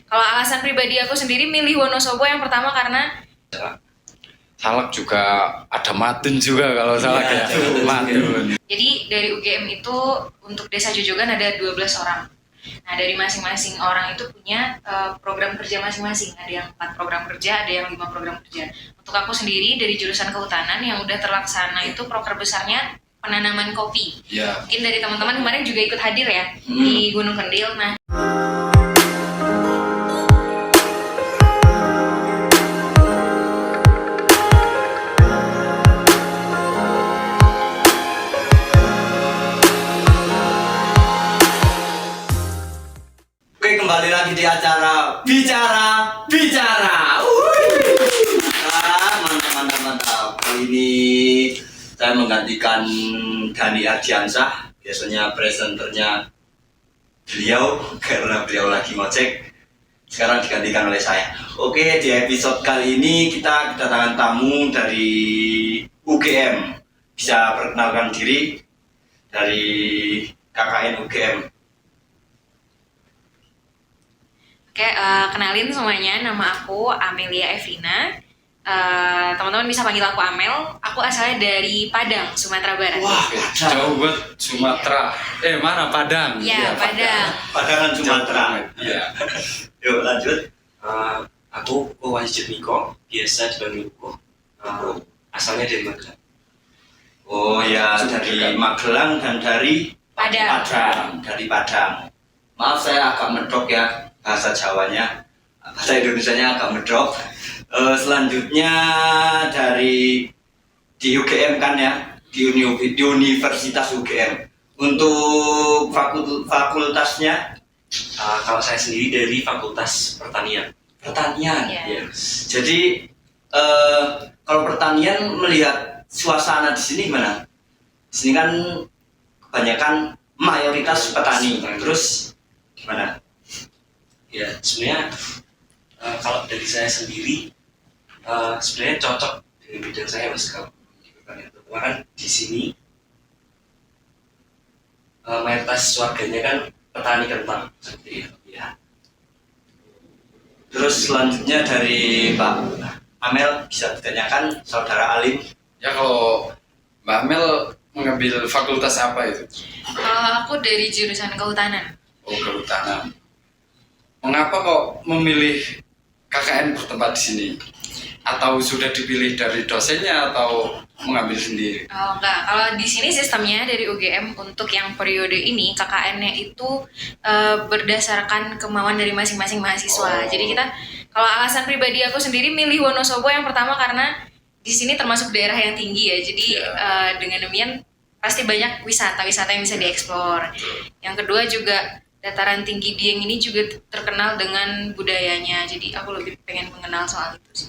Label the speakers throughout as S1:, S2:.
S1: Kalau alasan pribadi aku sendiri milih Wonosobo yang pertama karena
S2: Salak juga ada Madun juga kalau Salak ya. Madun.
S1: jadi dari UGM itu untuk Desa Jojogan ada 12 orang. Nah, dari masing-masing orang itu punya program kerja masing-masing. Ada yang 4 program kerja, ada yang 5 program kerja. Untuk aku sendiri dari jurusan kehutanan yang udah terlaksana itu proker besarnya penanaman kopi.
S2: Ya.
S1: Mungkin dari teman-teman kemarin juga ikut hadir ya di Gunung Kendil. Nah,
S3: Oke, kembali lagi di acara Bicara. Mantap. Kali ini saya menggantikan Dani Ardiansah. Biasanya presenternya beliau karena beliau lagi ngocek. Sekarang digantikan oleh saya. Oke, di episode kali ini kita kedatangan tamu dari UGM. Bisa perkenalkan diri dari KKN UGM.
S1: Oke, kenalin semuanya, nama aku Amelia Evrina. Teman-teman bisa panggil aku Amel. Aku asalnya dari Padang, Sumatera Barat.
S3: Wah,
S2: Jauh buat Sumatera. Mana Padang?
S1: Ya, Padang.
S3: Padangan Sumatera.
S2: Iya.
S3: Yuk lanjut.
S4: Aku Wahyu Miko, biasa dipanggil Uko. Asalnya dari Magelang.
S3: Oh ya, dari Magelang dan dari
S1: Padang.
S3: Dari Padang. Maaf saya agak medok ya bahasa Jawanya, bahasa Indonesianya agak medok. Selanjutnya dari di UGM kan ya, di Universitas UGM. Untuk fakultasnya
S4: Kalau saya sendiri dari Fakultas Pertanian.
S3: pertanian.
S1: Iya.
S3: Ya. Jadi kalau pertanian melihat suasana di sini gimana? Di sini kan kebanyakan mayoritas petani. Terus gimana?
S4: Ya, sebenarnya kalau dari saya sendiri sebenarnya cocok dengan bidang saya mas kalau di pertanian. Karena kan di sini mayoritas warganya kan petani kentang seperti itu ya.
S3: Terus selanjutnya dari Pak Amel bisa ditanyakan saudara Alim.
S2: Ya kalau Mbak Mel mengambil fakultas apa itu?
S1: Aku dari jurusan kehutanan.
S2: Oh, kehutanan. Mengapa kok memilih KKN bertempat di sini? Atau sudah dipilih dari dosennya atau mengambil sendiri?
S1: Oh, enggak, kalau di sini sistemnya dari UGM untuk yang periode ini KKN-nya itu berdasarkan kemauan dari masing-masing mahasiswa. Jadi kita, kalau alasan pribadi aku sendiri milih Wonosobo yang pertama karena di sini termasuk daerah yang tinggi ya. Jadi dengan demikian pasti banyak wisata-wisata yang bisa dieksplor. Yang kedua juga dataran tinggi Dieng ini juga terkenal dengan budayanya. Jadi aku lebih pengen mengenal soal itu sih.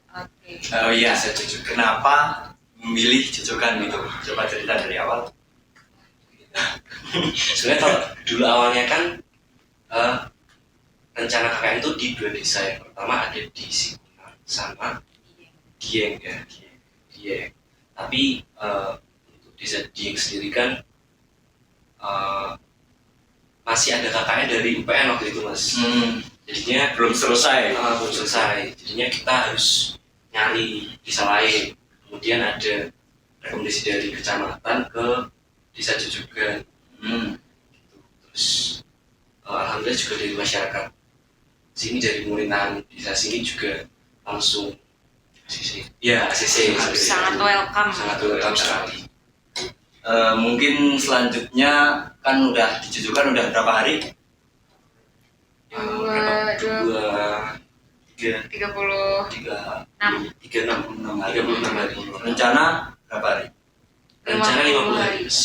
S1: Oke.
S3: Oh iya, kenapa memilih Jojogan gitu? Coba cerita dari awal.
S4: Sebenarnya kalau dulu awalnya kan rencana KKN itu di 2 desa. Yang pertama ada di Sikungan sama Dieng ya. Dieng. Tapi untuk desa Dieng sendiri kan masih ada KKN dari UPN waktu itu mas. Jadinya
S3: Belum selesai.
S4: belum selesai. Jadinya kita harus nyari desa lain. Kemudian ada rekomendasi dari kecamatan ke desa Jojogan. Terus alhamdulillah juga dari masyarakat sini, dari pemerintahan desa sini juga langsung ACC.
S1: Sangat welcome.
S4: Sangat welcome sekali.
S3: Mungkin selanjutnya kan udah di Jojogan udah berapa hari?
S4: Tiga
S1: 36.
S4: 36 hari.
S3: Rencana berapa hari?
S4: Rencana 50 hari Mas.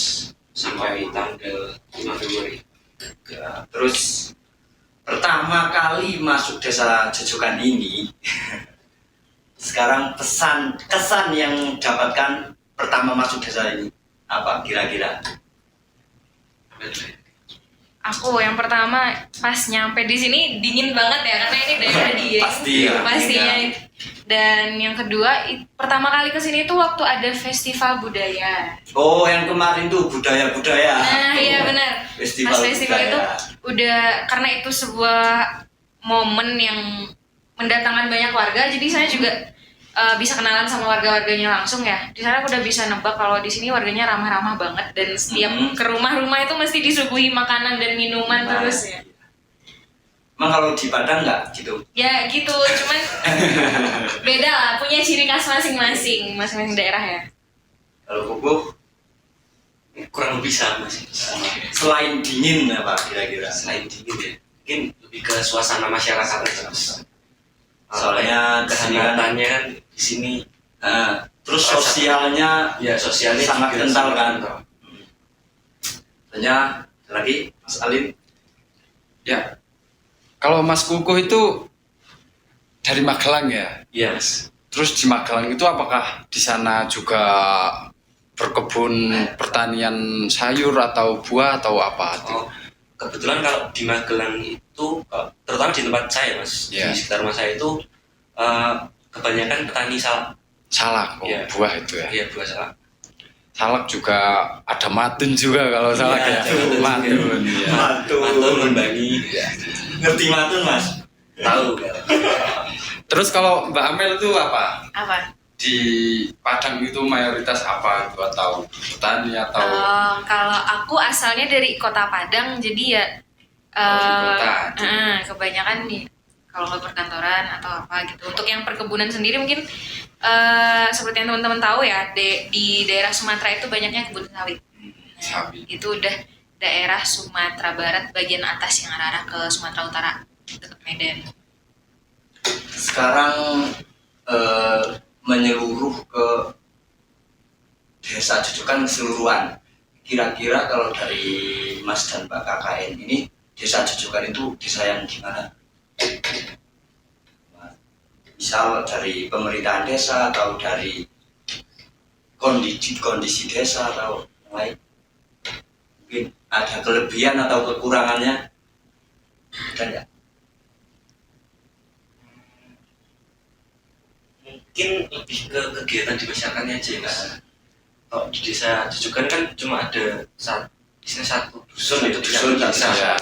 S4: Sampai tanggal 5 Februari.
S3: Terus pertama kali masuk desa Jojogan ini sekarang kesan yang dapatkan pertama masuk desa ini apa kira-kira?
S1: Aku yang pertama pas nyampe di sini dingin banget ya karena ini daerah Dieng.
S3: Pasti ya.
S1: Pastinya. Dan yang kedua pertama kali kesini tuh waktu ada festival budaya.
S3: Oh, yang kemarin tuh budaya-budaya.
S1: Nah iya benar.
S3: Festival
S1: Pas festival
S3: budaya.
S1: itu udah karena itu sebuah momen yang mendatangkan banyak warga, jadi saya juga bisa kenalan sama warga-warganya langsung ya. Di sana aku udah bisa nebak kalau di sini warganya ramah-ramah banget dan setiap ke rumah-rumah itu mesti disuguhi makanan dan minuman terus ya.
S3: Emang kalau di Padang nggak gitu?
S1: Ya gitu, cuman beda lah, punya ciri khas masing-masing daerah ya.
S3: Kalau Kukuh
S4: kurang lebih sama sih.
S3: selain dingin apa kira-kira?
S4: Selain dingin ya, mungkin lebih ke suasana masyarakatnya terus.
S3: Soalnya
S4: kehangatannya kan di sini.
S3: Terus sosialnya
S4: Ya sosialnya
S3: sangat
S4: juga
S3: kental
S4: sangat
S3: kan.
S4: kental.
S3: Tanya lagi Mas Alim.
S2: Ya, kalau Mas Kukuh itu dari Magelang ya.
S4: Iya mas.
S2: Terus di Magelang itu apakah di sana juga berkebun pertanian sayur atau buah atau apa?
S4: Oh, kebetulan kalau di Magelang itu, terutama di tempat saya mas,
S2: Iya.
S4: di sekitar rumah saya itu kebanyakan petani salak.
S2: Salak,
S4: Iya.
S2: buah itu ya.
S4: Iya buah salak.
S2: Salak juga ada matun juga kalau salak
S4: Iya,
S2: ya.
S4: ada matun
S2: Matun,
S4: juga.
S2: ya.
S4: Matun membangi.
S3: Ngerti matun Mas?
S4: Tahu.
S2: Terus kalau Mbak Amel itu apa?
S1: Apa?
S2: Di Padang itu mayoritas apa itu, atau petani atau
S1: Kalau aku asalnya dari kota Padang, jadi ya
S2: di kota?
S1: kebanyakan nih kalau nggak perkantoran atau apa gitu. Untuk yang perkebunan sendiri mungkin seperti yang teman-teman tahu ya, di daerah Sumatera itu banyaknya kebun sawit.
S2: Sawit.
S1: Itu udah daerah Sumatera Barat bagian atas yang arah ke Sumatera Utara dekat Medan.
S3: Sekarang menyeluruh ke desa Jujukan keseluruhan. Kira-kira kalau dari Mas dan Mbak KKN ini, desa Jujukan itu desa yang gimana? Misal dari pemerintahan desa atau dari kondisi desa atau yang lain. Mungkin ada kelebihan atau kekurangannya. Ada nggak?
S4: Mungkin lebih ke kegiatan di masyarakatnya aja ya mas. Kalau di desa Jujukan kan cuma ada satu dusun itu
S3: Dusun,
S4: desa.
S2: ya.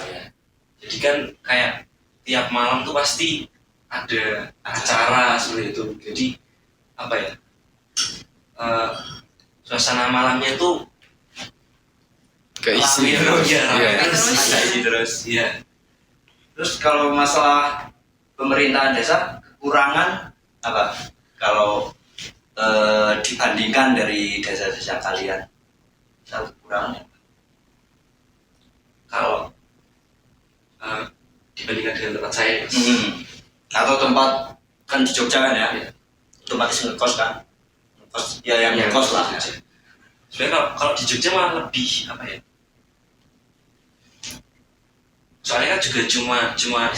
S4: Jadi kan kayak tiap malam tuh pasti ada acara seperti itu. Jadi apa ya? Suasana malamnya tuh
S2: keisi
S4: Ramai
S2: terus.
S4: ya, ramai
S2: Iya.
S4: terus.
S3: Ada isi terus.
S4: Iya.
S3: Terus kalau masalah pemerintahan desa, kekurangan apa? Kalau dibandingkan dari desa-desa kalian, misal kekurangannya apa?
S4: Kalau dibandingkan dengan tempat saya mas.
S3: Atau tempat kan di Jogja kan ya, otomatis ngekos kan, ngekos ya yang
S4: Iya,
S3: ngekos lah.
S4: Sebenarnya kalau di Jogja malah lebih apa ya? Soalnya kan juga cuma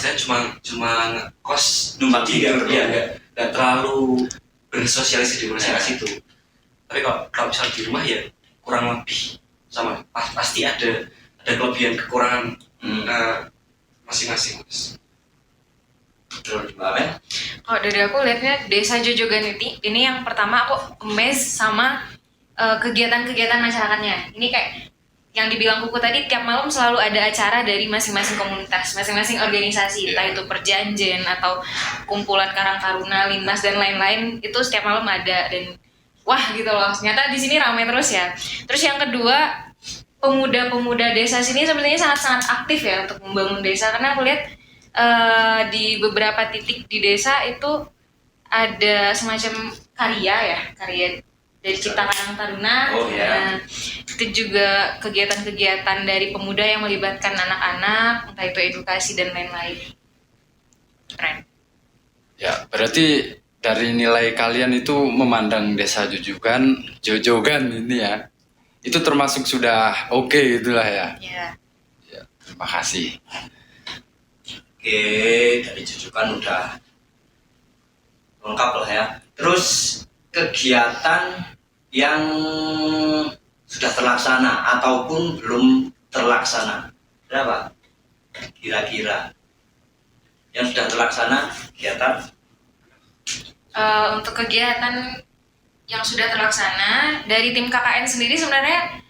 S4: ngekos
S3: Numpang
S4: jadi
S3: tidur.
S4: nggak terlalu bersosialisasi di masyarakat situ. Tapi kalau misal di rumah ya kurang lebih sama. Pasti ada kelebihan kekurangan masing-masing mas.
S3: Terus gimana?
S1: Kalau dari aku lihatnya desa Jojogan ini yang pertama aku amazed sama kegiatan-kegiatan masyarakatnya. Ini kayak yang dibilang Kuku tadi, tiap malam selalu ada acara dari masing-masing komunitas, masing-masing organisasi, entah itu perjanjian atau kumpulan Karang Taruna, Linmas dan lain-lain, itu setiap malam ada. Dan wah gitu loh, ternyata di sini ramai terus ya. Terus yang kedua, pemuda-pemuda desa sini sebenarnya sangat-sangat aktif ya untuk membangun desa, karena aku lihat di beberapa titik di desa itu ada semacam karya dari Cipta Karang Taruna.
S3: Oh, ya.
S1: Itu juga kegiatan-kegiatan dari pemuda yang melibatkan anak-anak, entah itu edukasi dan lain-lain. Keren.
S2: Ya, berarti dari nilai kalian itu memandang desa Jojogan ini ya, itu termasuk sudah oke itulah ya.
S1: Ya.
S2: Ya, terima kasih.
S3: Oke, dari Jujukan udah lengkap lah ya. Terus kegiatan yang sudah terlaksana ataupun belum terlaksana, berapa? kira-kira yang sudah terlaksana kegiatan?
S1: Untuk kegiatan yang sudah terlaksana dari tim KKN sendiri sebenarnya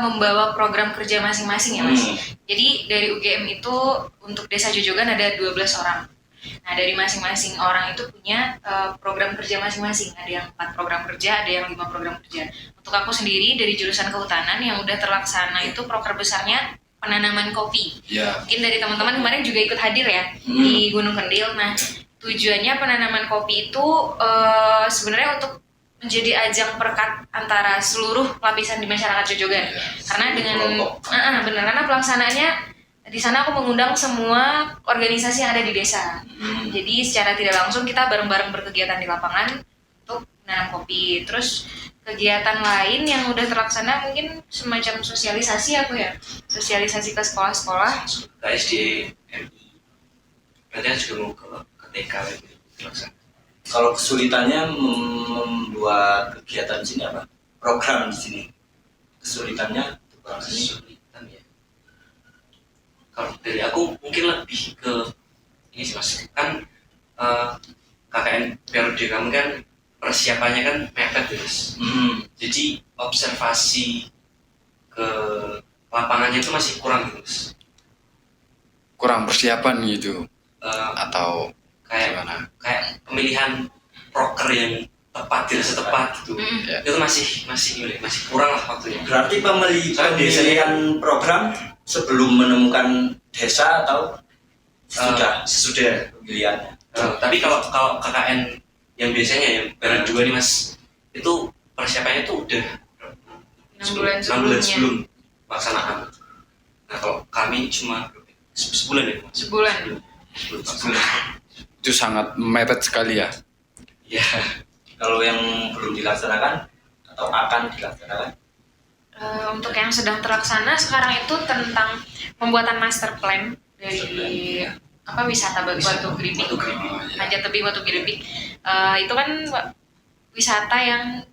S1: membawa program kerja masing-masing ya Mas. Jadi dari UGM itu untuk Desa Jojogan ada 12 orang. Nah dari masing-masing orang itu punya program kerja masing-masing. Ada yang 4 program kerja, ada yang 5 program kerja. Untuk aku sendiri dari jurusan kehutanan yang udah terlaksana itu proker besarnya penanaman kopi.
S2: Ya.
S1: Mungkin dari teman-teman kemarin juga ikut hadir ya di Gunung Kendil. Nah tujuannya penanaman kopi itu sebenarnya untuk menjadi ajang perekat antara seluruh lapisan di masyarakat Jojogan. Karena dengan benar, karena pelaksanaannya di sana aku mengundang semua organisasi yang ada di desa. Jadi secara tidak langsung kita bareng-bareng berkegiatan di lapangan untuk menanam kopi. Terus kegiatan lain yang udah terlaksana mungkin semacam sosialisasi aku ya, sosialisasi ke sekolah-sekolah.
S4: Ke SD, MI, berarti juga mau ke TK gitu terlaksana.
S3: Kalau kesulitannya membuat kegiatan di sini apa? Program di sini. Kesulitannya
S4: Kesulitan ya. Kalau dari aku mungkin lebih ke ini sih Mas. Kan KKN periode kamu kan persiapannya kan mepet ya Mas. Jadi observasi ke lapangannya itu masih kurang gitu Mas.
S2: Kurang persiapan gitu atau
S4: Kayak
S2: gimana?
S4: pemilihan proker yang tepat, tidak setepat gitu. Itu masih kurang lah waktunya.
S3: Berarti pemilihan program sebelum menemukan desa atau sesudah pemilihannya.
S4: Tapi kalau KKN yang biasanya yang periode 2 nih Mas, itu persiapannya tuh udah
S1: 6 bulan
S4: 6 bulan
S1: sebelumnya.
S4: sebelum pelaksanaan. Nah kalau kami cuma sebulan ya Mas?
S1: Sebulan.
S4: Sebulan.
S2: Itu sangat mepet sekali ya.
S4: Ya.
S3: Kalau yang belum dilaksanakan atau akan dilaksanakan?
S1: Untuk yang sedang terlaksana sekarang itu tentang pembuatan master plan dari wisata Batu Gripik, Panjat Tebing Batu Gripik. Itu kan wisata yang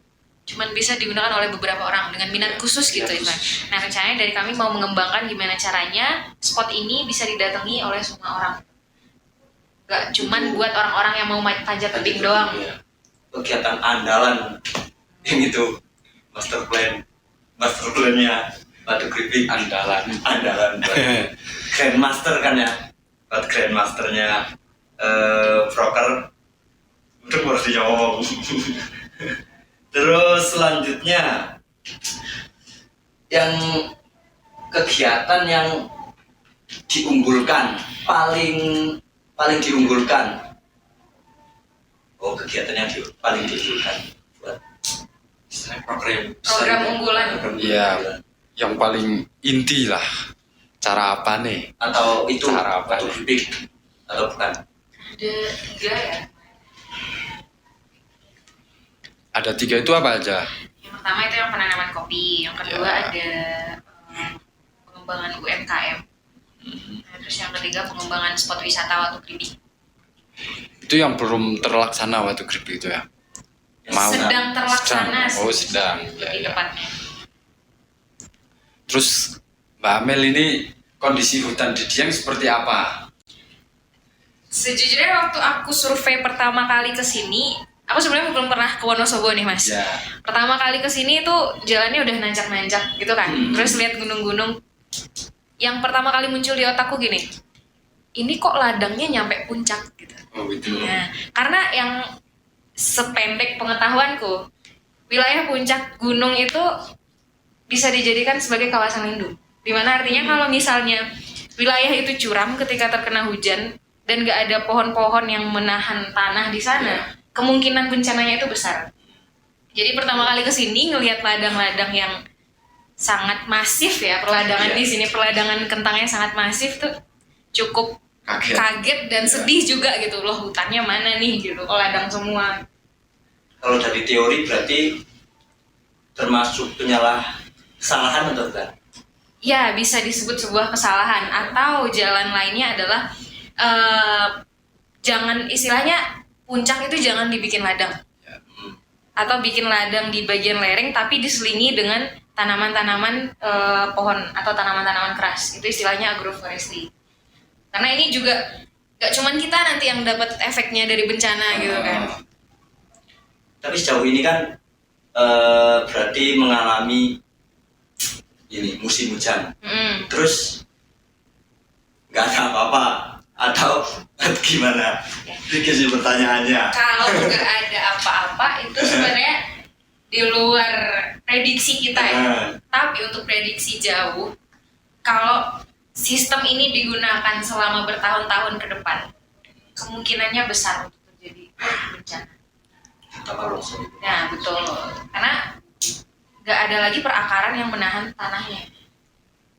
S1: cuman bisa digunakan oleh beberapa orang dengan minat khusus gitu ya. Nah rencananya dari kami mau mengembangkan gimana caranya spot ini bisa didatangi oleh semua orang. Gak cuman buat orang-orang yang mau panjat tebing doang.
S3: Kegiatan andalan yang itu master plannya Batu Gripik andalan Grandmaster kan ya, buat Grandmasternya proker udah harus ngomong. Terus selanjutnya yang kegiatan yang diunggulkan paling diunggulkan. Kegiatan yang paling diunggulkan buat
S1: Program unggulan.
S2: Iya, yang paling inti lah. Cara apa nih?
S3: Atau itu
S2: Cara apa?
S3: Batu Gripik atau bukan?
S1: Ada 3 ya.
S2: Ada 3 itu apa aja?
S1: Yang pertama itu yang penanaman kopi, yang kedua ada pengembangan UMKM. Nah, terus yang ketiga pengembangan spot wisata Batu Gripik.
S2: Itu yang belum terlaksana Batu Gripik itu ya?
S1: Sedang terlaksana sih.
S2: Oh sedang.
S1: Lebih
S2: Ya.
S1: tepatnya.
S2: Terus Mbak Amel ini kondisi hutan di Dieng seperti apa?
S1: Sejujurnya waktu aku survei pertama kali ke sini, aku sebenarnya belum pernah ke Wonosobo nih Mas.
S2: Ya.
S1: Pertama kali ke sini itu jalannya udah nanjak-nanjak gitu kan. Terus lihat gunung-gunung. Yang pertama kali muncul di otakku gini, ini kok ladangnya nyampe puncak gitu.
S2: Oh itu.
S1: Nah, karena yang sependek pengetahuanku, wilayah puncak gunung itu bisa dijadikan sebagai kawasan lindung. Dimana artinya kalau misalnya wilayah itu curam ketika terkena hujan dan gak ada pohon-pohon yang menahan tanah di sana, kemungkinan bencananya itu besar. Jadi pertama kali kesini ngelihat ladang-ladang yang sangat masif ya, perladangan di sini, perladangan kentangnya sangat masif tuh cukup kaget dan sedih juga gitu loh, hutannya mana nih gitu, ladang semua.
S3: Kalau dari teori berarti termasuk kesalahan atau bukan?
S1: Ya, bisa disebut sebuah kesalahan. Atau jalan lainnya adalah jangan, istilahnya puncak itu jangan dibikin ladang. Atau bikin ladang di bagian lereng tapi diselingi dengan tanaman-tanaman pohon atau tanaman-tanaman keras. Itu istilahnya agroforestry. Karena ini juga gak cuman kita nanti yang dapat efeknya dari bencana gitu kan.
S3: Tapi sejauh ini kan berarti mengalami ini musim hujan. Terus nggak ada apa-apa atau gimana? Sedikit sih pertanyaannya.
S1: Kalau nggak ada apa-apa itu sebenarnya di luar prediksi kita ya. Tapi untuk prediksi jauh, kalau sistem ini digunakan selama bertahun-tahun ke depan, kemungkinannya besar untuk terjadi bencana. Nah betul, karena nggak ada lagi perakaran yang menahan tanahnya.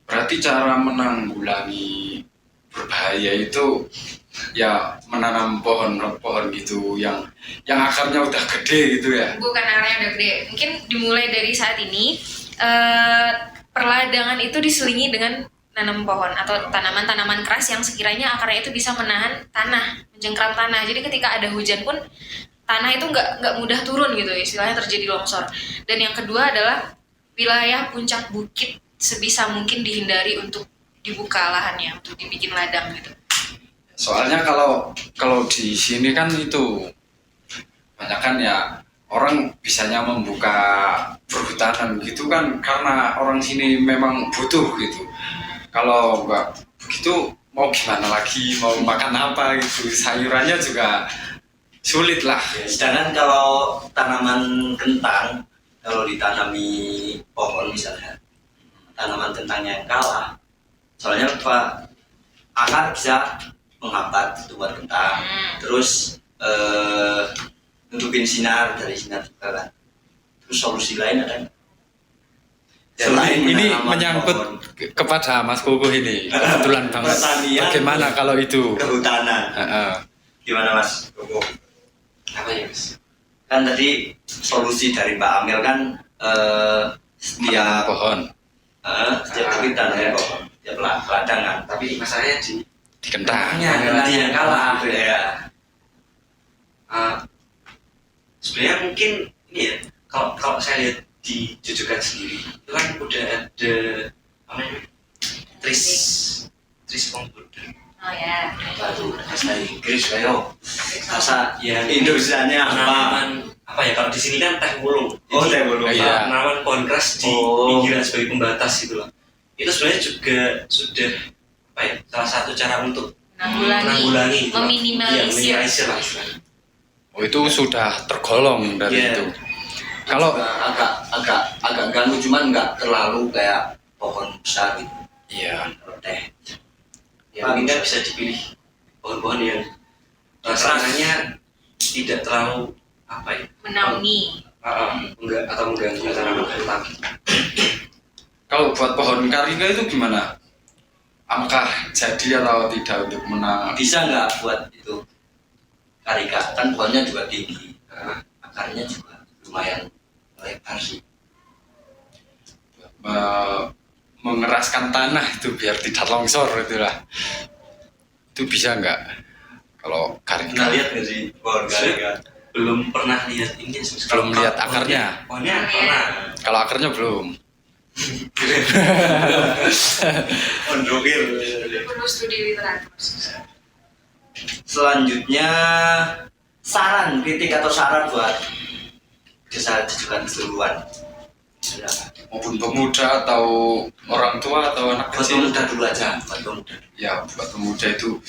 S2: Berarti cara menanggulangi berbahaya itu ya menanam pohon-pohon gitu yang akarnya udah gede gitu ya.
S1: Bukan akarnya udah gede, mungkin dimulai dari saat ini perladangan itu diselingi dengan nanam pohon atau tanaman-tanaman keras yang sekiranya akarnya itu bisa menahan tanah, menjengkram tanah. Jadi ketika ada hujan pun tanah itu nggak mudah turun gitu, istilahnya terjadi longsor. Dan yang kedua adalah wilayah puncak bukit sebisa mungkin dihindari untuk dibuka lahannya, untuk dibikin ladang gitu.
S2: Soalnya kalau di sini kan itu banyak kan ya orang bisanya membuka perhutanan gitu kan karena orang sini memang butuh gitu. Kalau nggak begitu mau gimana lagi, mau makan apa gitu, sayurannya juga sulit lah.
S3: Sedangkan kalau tanaman kentang, kalau ditanami pohon misalnya, tanaman kentangnya yang kalah, soalnya apa? Akar bisa menghambat tumbuhan kentang, terus nutupin sinar dari sinar juga kan. Terus solusi lain ada nggak? Selain
S2: Ini
S3: menanam
S2: menyangkut
S3: pohon.
S2: kepada Mas Koko ini kebetulan banget.
S3: Pertanian,
S2: Bagaimana kalau itu?
S3: Kehutanan.
S2: Heeh.
S3: Gimana Mas Koko?
S4: Apa ya Mas?
S3: Kan tadi solusi dari Mbak Amel kan
S2: Menanam
S3: setiap
S2: pohon
S3: setiap kita tanam pohon, setiap ladangan.
S4: Tapi masalahnya
S2: di kentang.
S3: Kentangnya yang kalah gitu ya.
S4: Sebenarnya mungkin ini ya, kalau saya lihat di Jojokan sendiri itu kan udah ada apa namanya tris komputer.
S1: Oh ya.
S3: Baru bahasa Inggris ayo. Bahasa
S4: Ya,
S3: Indonesianya apa?
S4: penanaman apa ya, kalau di sini kan teh wulung.
S3: Oh, teh wulung.
S2: Iya.
S4: Penanaman pohon keras di pinggiran sebagai pembatas gitu loh. Itu sebenarnya juga sudah apa ya, salah satu cara untuk menanggulangi gitu loh. Iya, meminimalisir lah istilahnya.
S2: Oh, itu sudah tergolong dari
S4: Iya.
S2: itu. Kalau
S3: agak ganggu cuman nggak terlalu kayak pohon besar gitu.
S2: iya,
S3: Kalau teh.
S4: Ya mungkin kan bisa dipilih pohon-pohon yang serangannya tidak terlalu apa ya,
S1: Menaungi.
S4: enggak atau mengganggu tanaman kentang.
S2: kalau buat pohon karika itu gimana? Apakah jadi atau tidak untuk menang?
S3: Bisa nggak buat itu karika? Kan pohonnya juga tinggi, akarnya juga lumayan lebar sih.
S2: Mengeraskan tanah itu biar tidak longsor itulah. Itu bisa nggak? Kalau karika?
S3: Pernah lihat nggak sih pohon karika?
S4: Belum pernah lihat ini
S2: Belum lihat akarnya.
S4: Pohonnya pernah.
S2: Kalau akarnya belum.
S3: Ondokir.
S1: Perlu studi literatur.
S3: Selanjutnya saran, kritik atau saran buat desa Jojokan keseluruhan.
S2: Maupun pemuda atau orang tua atau anak
S3: Buat
S2: kecil.
S3: pemuda dulu aja, buat pemuda.
S2: Ya, buat pemuda itu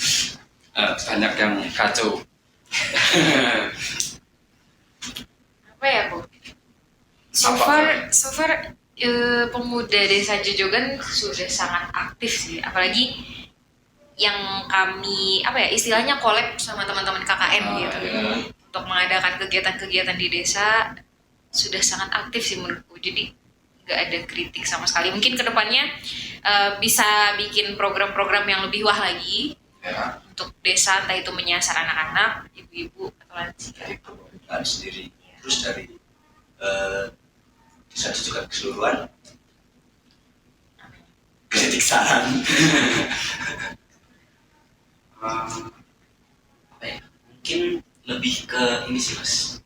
S2: banyak yang kacau.
S1: Apa ya Bu? So far pemuda desa Jojokan sudah sangat aktif sih, apalagi yang kami apa ya istilahnya collab sama teman-teman KKN gitu untuk mengadakan kegiatan-kegiatan di desa sudah sangat aktif sih menurutku. Jadi nggak ada kritik sama sekali. Mungkin kedepannya bisa bikin program-program yang lebih wah lagi
S2: Ya,
S1: untuk desa, entah itu menyasar anak-anak, ibu-ibu atau lansia.
S3: Dari pemuda sendiri. Terus dari desa Jojokan keseluruhan. Kritik saran.
S4: Apa ya, mungkin lebih ke ini sih Mas,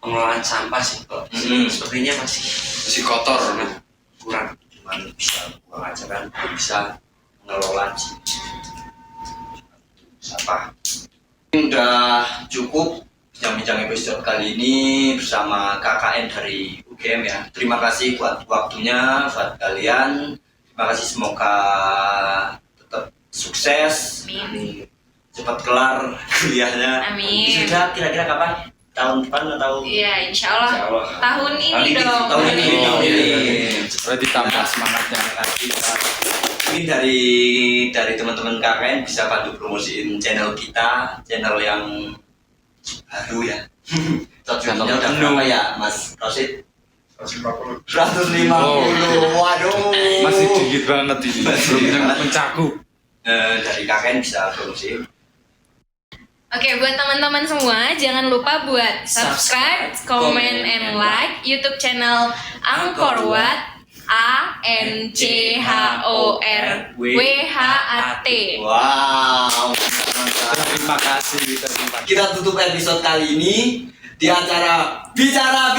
S4: pengelolaan sampah sih kok. Sepertinya masih
S2: si kotor nah.
S3: kurang, cuman bisa buang aja kan, belum bisa mengelola sampah. Udah cukup bincang-bincang episode kali ini bersama KKN dari UGM ya. Terima kasih buat waktunya buat kalian. Terima kasih, semoga tetap sukses.
S1: Amin.
S3: Cepat kelar kuliahnya.
S1: Amin.
S3: Sudah kira-kira kapan? Tahun depan atau?
S1: Iya, insya Allah.
S3: Insya Allah.
S1: Tahun ini dong.
S3: Tahun ini.
S2: Berarti tambah semangatnya.
S3: Mungkin dari teman-teman KKN bisa bantu promosiin channel kita, channel yang baru ya. Subscribe-nya udah berapa ya, Mas Rosid?
S5: 150.
S3: 150. Waduh.
S2: Masih dikit banget ini. Belum mencakup.
S3: Dari KKN bisa promosi.
S1: Oke, buat teman-teman semua, jangan lupa buat subscribe, comment, and like YouTube channel Angkor Wat, ANCHORWHAT.
S3: Wow.
S2: Terima kasih.
S3: Kita tutup episode kali ini di acara bicara.